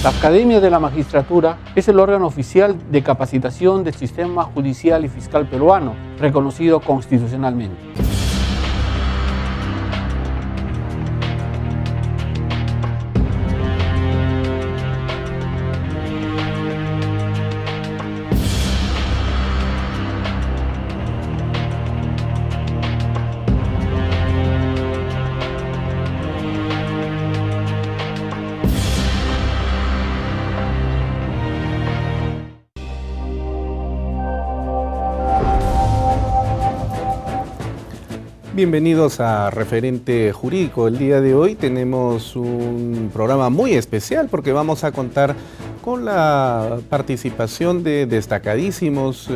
La Academia de la Magistratura es el órgano oficial de capacitación del sistema judicial y fiscal peruano, reconocido constitucionalmente. Bienvenidos a Referente Jurídico. El día de hoy tenemos un programa muy especial porque vamos a contar con la participación de destacadísimos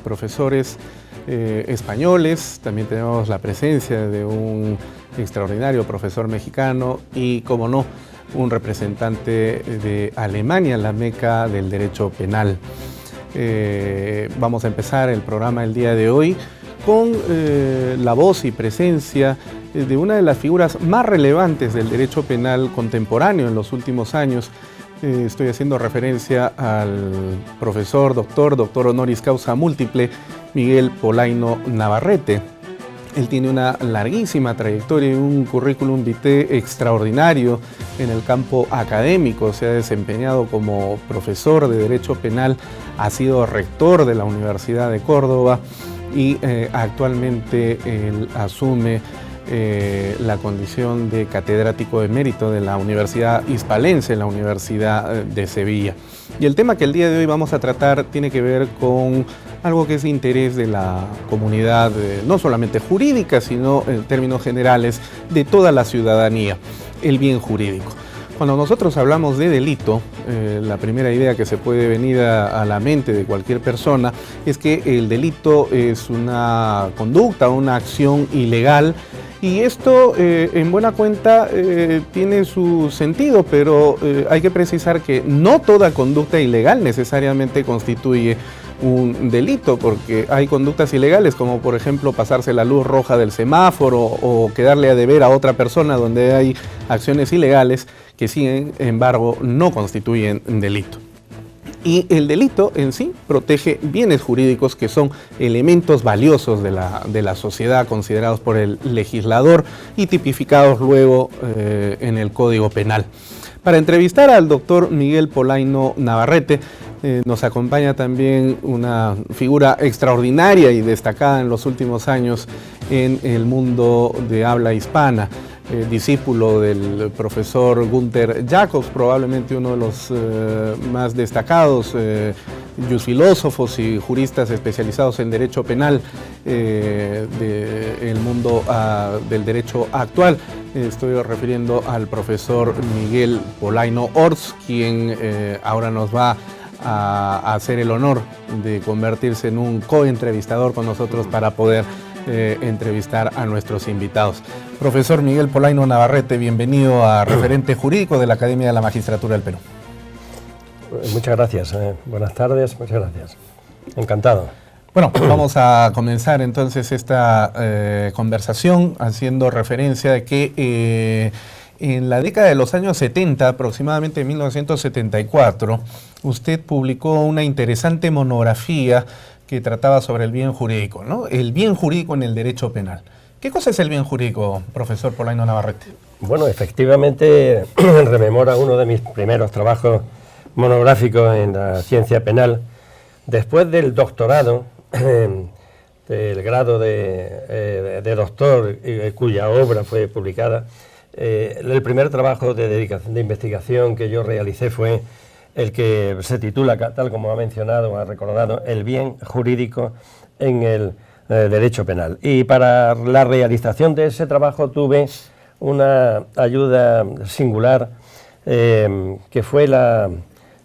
profesores españoles. También tenemos la presencia de un extraordinario profesor mexicano y, como no, un representante de Alemania, la meca del derecho penal. Vamos a empezar el programa el día de hoy con la voz y presencia de una de las figuras más relevantes del derecho penal contemporáneo en los últimos años. Estoy haciendo referencia al profesor, doctor honoris causa múltiple, Miguel Polaino Navarrete. Él tiene una larguísima trayectoria y un currículum vitae extraordinario en el campo académico. Se ha desempeñado como profesor de Derecho Penal, ha sido rector de la Universidad de Córdoba y actualmente él asume la condición de catedrático emérito de la Universidad Hispalense, la Universidad de Sevilla. Y el tema que el día de hoy vamos a tratar tiene que ver con algo que es de interés de la comunidad, no solamente jurídica, sino en términos generales de toda la ciudadanía, el bien jurídico. Cuando nosotros hablamos de delito, la primera idea que se puede venir a la mente de cualquier persona es que el delito es una conducta, una acción ilegal, y esto en buena cuenta tiene su sentido, pero hay que precisar que no toda conducta ilegal necesariamente constituye un delito, porque hay conductas ilegales como por ejemplo pasarse la luz roja del semáforo o quedarle a deber a otra persona, donde hay acciones ilegales que sin embargo no constituyen delito. Y el delito en sí protege bienes jurídicos que son elementos valiosos de la sociedad, considerados por el legislador y tipificados luego en el Código Penal. Para entrevistar al doctor Miguel Polaino Navarrete, nos acompaña también una figura extraordinaria y destacada en los últimos años en el mundo de habla hispana, discípulo del profesor Gunther Jacobs, probablemente uno de los más destacados filósofos y juristas especializados en derecho penal del mundo del derecho actual. Estoy refiriendo al profesor Miguel Polaino Orts, quien ahora nos va a hacer el honor de convertirse en un coentrevistador con nosotros para poder entrevistar a nuestros invitados. Profesor Miguel Polaino Navarrete, bienvenido a Referente Jurídico de la Academia de la Magistratura del Perú. Muchas gracias, buenas tardes, muchas gracias. Encantado. Bueno, vamos a comenzar entonces esta conversación haciendo referencia de que en la década de los años 70, aproximadamente en 1974, usted publicó una interesante monografía que trataba sobre el bien jurídico, ¿no? El bien jurídico en el derecho penal. ¿Qué cosa es el bien jurídico, profesor Polaino Navarrete? Bueno, efectivamente rememora uno de mis primeros trabajos monográficos en la ciencia penal. Después del doctorado, del grado de doctor, cuya obra fue publicada, el primer trabajo de investigación que yo realicé fue el que se titula, tal como ha mencionado, ha recordado, el bien jurídico en el derecho penal. Y para la realización de ese trabajo tuve una ayuda singular, que fue la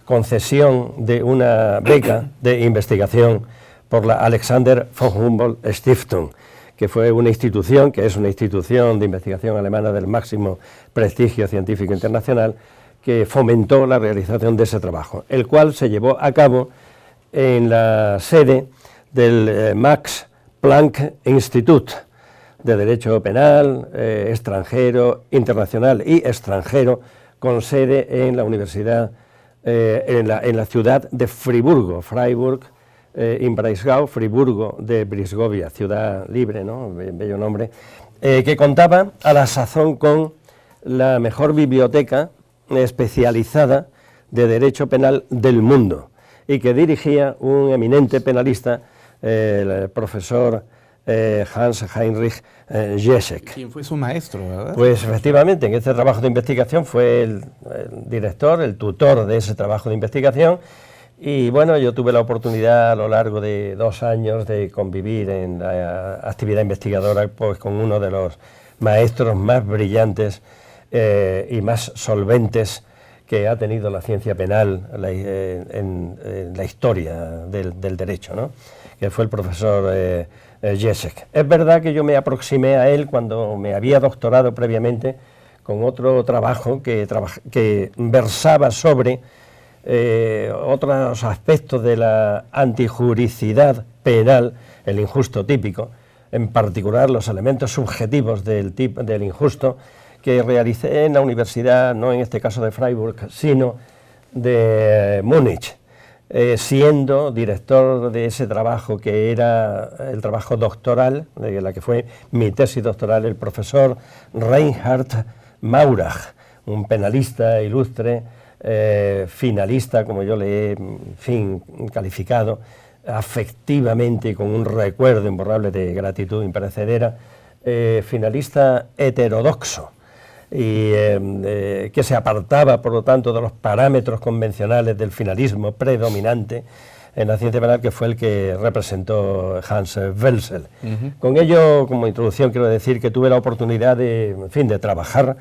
concesión de una beca de investigación por la Alexander von Humboldt Stiftung, que fue una institución, que es una institución de investigación alemana del máximo prestigio científico internacional, que fomentó la realización de ese trabajo, el cual se llevó a cabo en la sede del Max Planck Institut de Derecho Penal, extranjero, internacional y extranjero, con sede en la Universidad en la ciudad de Friburgo, Freiburg, in Breisgau, Friburgo de Brisgovia, ciudad libre, ¿no? Bello nombre, que contaba a la sazón con la mejor biblioteca especializada de derecho penal del mundo y que dirigía un eminente penalista, el profesor Hans Heinrich Jeschek. ¿Quién fue su maestro, verdad? Pues efectivamente, en este trabajo de investigación fue el director, el tutor de ese trabajo de investigación. Y bueno, yo tuve la oportunidad a lo largo de 2 años de convivir en la actividad investigadora pues, con uno de los maestros más brillantes y más solventes que ha tenido la ciencia penal en la historia del derecho, ¿no? Que fue el profesor Jeschek. Es verdad que yo me aproximé a él cuando me había doctorado previamente con otro trabajo que versaba sobre otros aspectos de la antijuricidad penal, el injusto típico, en particular los elementos subjetivos del injusto, que realicé en la universidad, no en este caso de Freiburg, sino de Múnich, siendo director de ese trabajo que era el trabajo doctoral, de la que fue mi tesis doctoral, el profesor Reinhard Maurach, un penalista ilustre, finalista, como yo le he calificado, afectivamente, con un recuerdo imborrable de gratitud imperecedera, finalista heterodoxo, y que se apartaba, por lo tanto, de los parámetros convencionales del finalismo predominante en la ciencia penal, que fue el que representó Hans Welsel. Con ello, como introducción, quiero decir que tuve la oportunidad de trabajar,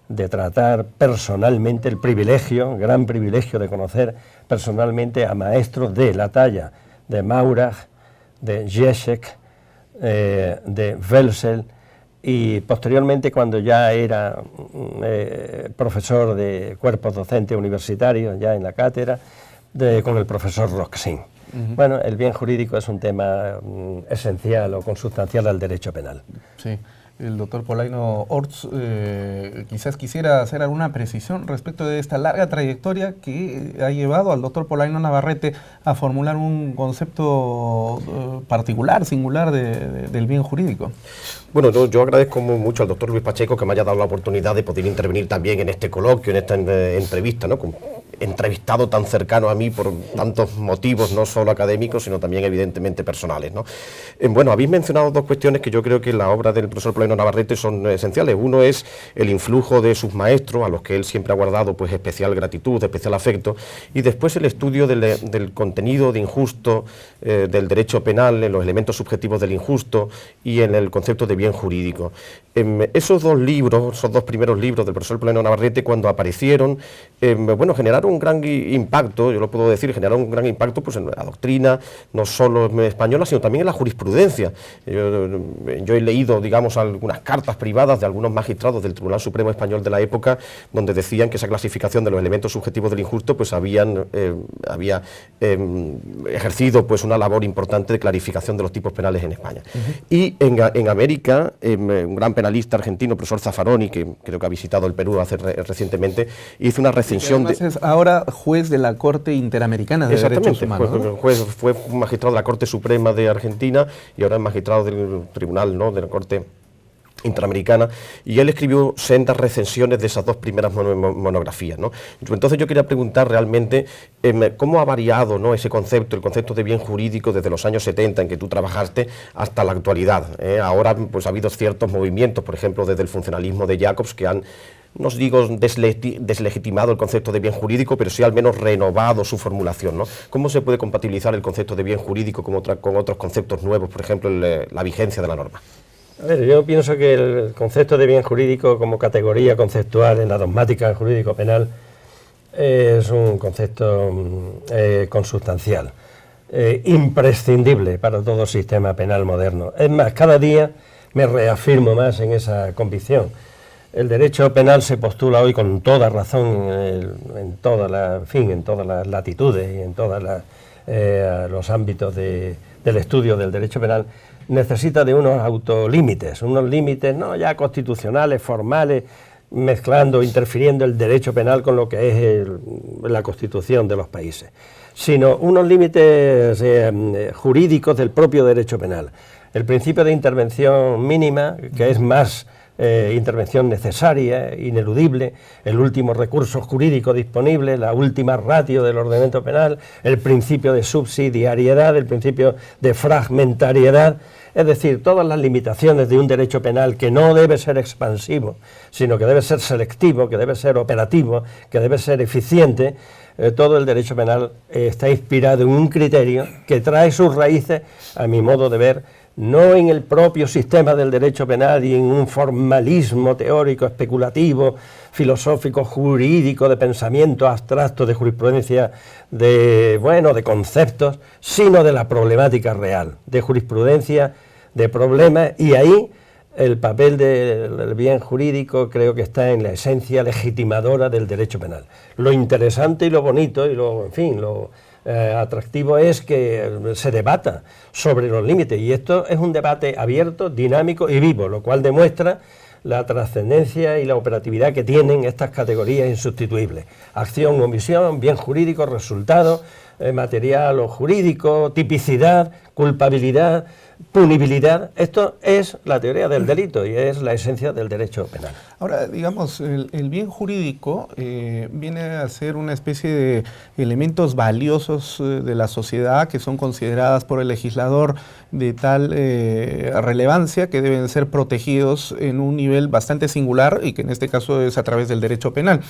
de tratar personalmente el gran privilegio de conocer personalmente a maestros de la talla de Maurach, de Jeschek, de Welsel, y posteriormente, cuando ya era profesor de cuerpos docentes universitarios, ya en la cátedra, con el profesor Roxin. Bueno, el bien jurídico es un tema esencial o consustancial al derecho penal. Sí. El doctor Polaino Orts quizás quisiera hacer alguna precisión respecto de esta larga trayectoria que ha llevado al doctor Polaino Navarrete a formular un concepto particular, singular del bien jurídico. Bueno, yo agradezco mucho al doctor Luis Pacheco que me haya dado la oportunidad de poder intervenir también en este coloquio, en esta entrevista, ¿no? Con entrevistado tan cercano a mí por tantos motivos, no solo académicos, sino también evidentemente personales, ¿no? Bueno, habéis mencionado 2 cuestiones que yo creo que en la obra del profesor Polaino Navarrete son esenciales. Uno es el influjo de sus maestros, a los que él siempre ha guardado pues especial gratitud, especial afecto, y después el estudio del contenido de injusto, del derecho penal, en los elementos subjetivos del injusto y en el concepto de bien jurídico. Esos 2 libros, esos 2 primeros libros del profesor Polaino Navarrete, cuando aparecieron, bueno, generaron un gran impacto, yo lo puedo decir, generaron un gran impacto pues, en la doctrina, no solo española, sino también en la jurisprudencia. Yo he leído, digamos, algunas cartas privadas de algunos magistrados del Tribunal Supremo Español de la época, donde decían que esa clasificación de los elementos subjetivos del injusto pues había ejercido pues una labor importante de clarificación de los tipos penales en España. Y en América, un gran penalista argentino, profesor Zaffaroni, que creo que ha visitado el Perú recientemente, hizo una recensión ahora juez de la Corte Interamericana de Derechos Humanos, ¿no? Fue magistrado de la Corte Suprema de Argentina y ahora es magistrado del Tribunal, ¿no?, de la Corte Interamericana, y él escribió sendas recensiones de esas 2 primeras monografías, ¿no? Entonces yo quería preguntar realmente cómo ha variado, ¿no?, ese concepto, el concepto de bien jurídico desde los años 70 en que tú trabajaste hasta la actualidad. Ahora pues ha habido ciertos movimientos, por ejemplo desde el funcionalismo de Jacobs, que han, no os digo deslegitimado el concepto de bien jurídico, pero sí al menos renovado su formulación, ¿no? ¿Cómo se puede compatibilizar el concepto de bien jurídico con otros conceptos nuevos, por ejemplo la vigencia de la norma? A ver, yo pienso que el concepto de bien jurídico como categoría conceptual en la dogmática jurídico penal es un concepto consustancial, imprescindible para todo sistema penal moderno. Es más, cada día me reafirmo más en esa convicción. El derecho penal se postula hoy con toda razón en todas las latitudes y en todos los ámbitos del estudio del derecho penal. Necesita de unos autolímites, unos límites no ya constitucionales, formales, mezclando, interfiriendo el derecho penal con lo que es la Constitución de los países, sino unos límites jurídicos del propio derecho penal. El principio de intervención mínima, que es más intervención necesaria, ineludible, el último recurso jurídico disponible, la última ratio del ordenamiento penal, el principio de subsidiariedad, el principio de fragmentariedad, es decir, todas las limitaciones de un derecho penal que no debe ser expansivo, sino que debe ser selectivo, que debe ser operativo, que debe ser eficiente. Todo el derecho penal está inspirado en un criterio que trae sus raíces, a mi modo de ver, no en el propio sistema del derecho penal y en un formalismo teórico, especulativo, filosófico, jurídico, de pensamiento abstracto, de jurisprudencia, de conceptos, sino de la problemática real, de jurisprudencia, de problemas, y ahí el papel del bien jurídico creo que está en la esencia legitimadora del derecho penal. Lo interesante y lo bonito y lo atractivo es que se debata sobre los límites, y esto es un debate abierto, dinámico y vivo, lo cual demuestra la trascendencia y la operatividad que tienen estas categorías insustituibles: acción, omisión, bien jurídico, resultado, material o jurídico, tipicidad, culpabilidad, punibilidad. Esto es la teoría del delito y es la esencia del derecho penal. Ahora, digamos, el bien jurídico viene a ser una especie de elementos valiosos de la sociedad que son consideradas por el legislador de tal relevancia que deben ser protegidos en un nivel bastante singular, y que en este caso es a través del derecho penal.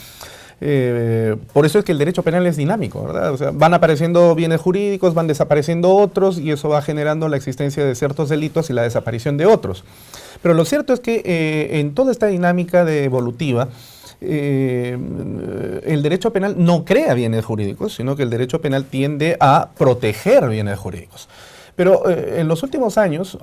Por eso es que el derecho penal es dinámico, ¿verdad? O sea, van apareciendo bienes jurídicos, van desapareciendo otros, y eso va generando la existencia de ciertos delitos y la desaparición de otros. Pero lo cierto es que en toda esta dinámica evolutiva, el derecho penal no crea bienes jurídicos, sino que el derecho penal tiende a proteger bienes jurídicos. Pero en los últimos años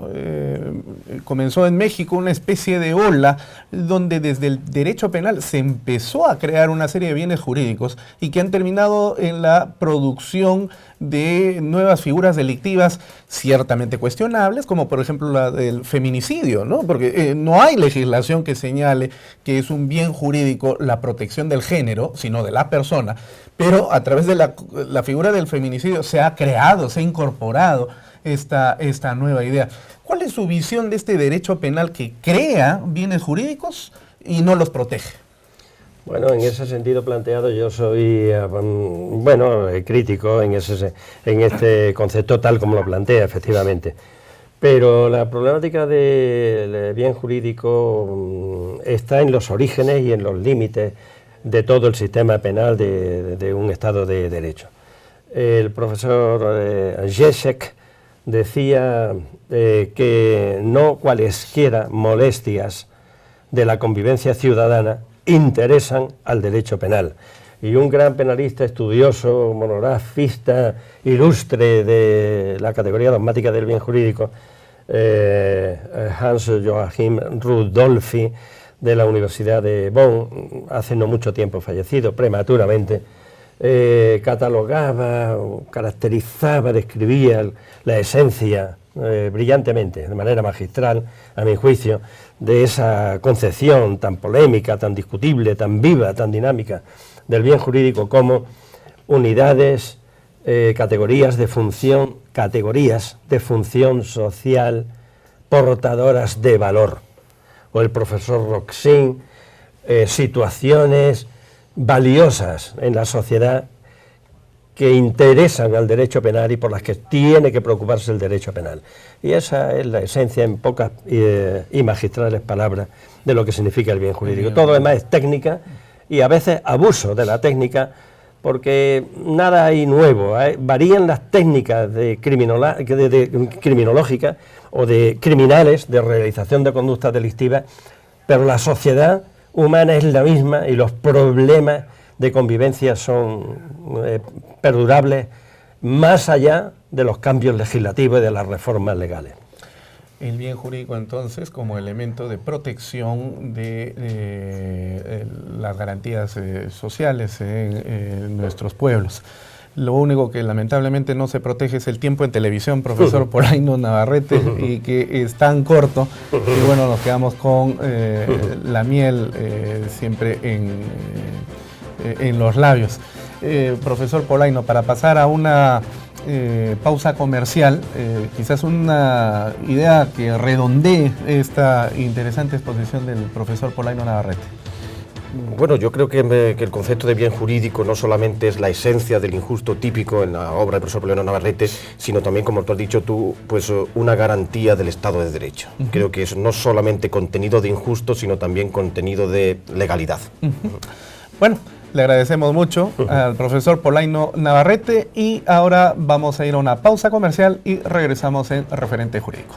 comenzó en México una especie de ola donde desde el derecho penal se empezó a crear una serie de bienes jurídicos y que han terminado en la producción de nuevas figuras delictivas ciertamente cuestionables, como por ejemplo la del feminicidio, ¿no? Porque no hay legislación que señale que es un bien jurídico la protección del género, sino de la persona, pero a través de la figura del feminicidio se ha creado, se ha incorporado esta nueva idea. ¿Cuál es su visión de este derecho penal que crea bienes jurídicos y no los protege? Bueno, en ese sentido planteado yo soy, crítico en este concepto tal como lo plantea, efectivamente. Pero la problemática del bien jurídico está en los orígenes y en los límites de todo el sistema penal de un Estado de Derecho. El profesor Žižek decía que no cualesquiera molestias de la convivencia ciudadana interesan al derecho penal. Y un gran penalista, estudioso, monografista, ilustre de la categoría dogmática del bien jurídico, Hans Joachim Rudolphi, de la Universidad de Bonn, hace no mucho tiempo fallecido, prematuramente, catalogaba, caracterizaba, describía la esencia brillantemente, de manera magistral, a mi juicio, de esa concepción tan polémica, tan discutible, tan viva, tan dinámica del bien jurídico como unidades, categorías de función social portadoras de valor. O el profesor Roxin, situaciones valiosas en la sociedad que interesan al derecho penal y por las que tiene que preocuparse el derecho penal. Y esa es la esencia, en pocas y magistrales palabras, de lo que significa el bien jurídico. Todo lo demás es técnica y a veces abuso de la técnica, porque nada hay nuevo. Varían las técnicas criminológicas o de criminales de realización de conductas delictivas, pero la sociedad humana es la misma y los problemas de convivencia son perdurables más allá de los cambios legislativos y de las reformas legales. El bien jurídico, entonces, como elemento de protección de las garantías sociales en nuestros pueblos. Lo único que lamentablemente no se protege es el tiempo en televisión, profesor Polaino Navarrete, y que es tan corto, y bueno, nos quedamos con la miel siempre en los labios. Profesor Polaino, para pasar a una pausa comercial, quizás una idea que redondee esta interesante exposición del profesor Polaino Navarrete. Bueno, yo creo que el concepto de bien jurídico no solamente es la esencia del injusto típico en la obra del profesor Polaino Navarrete, sino también, como tú has dicho tú, pues una garantía del Estado de Derecho. Creo que es no solamente contenido de injusto, sino también contenido de legalidad. Bueno, le agradecemos mucho al profesor Polaino Navarrete y ahora vamos a ir a una pausa comercial y regresamos en Referente Jurídico.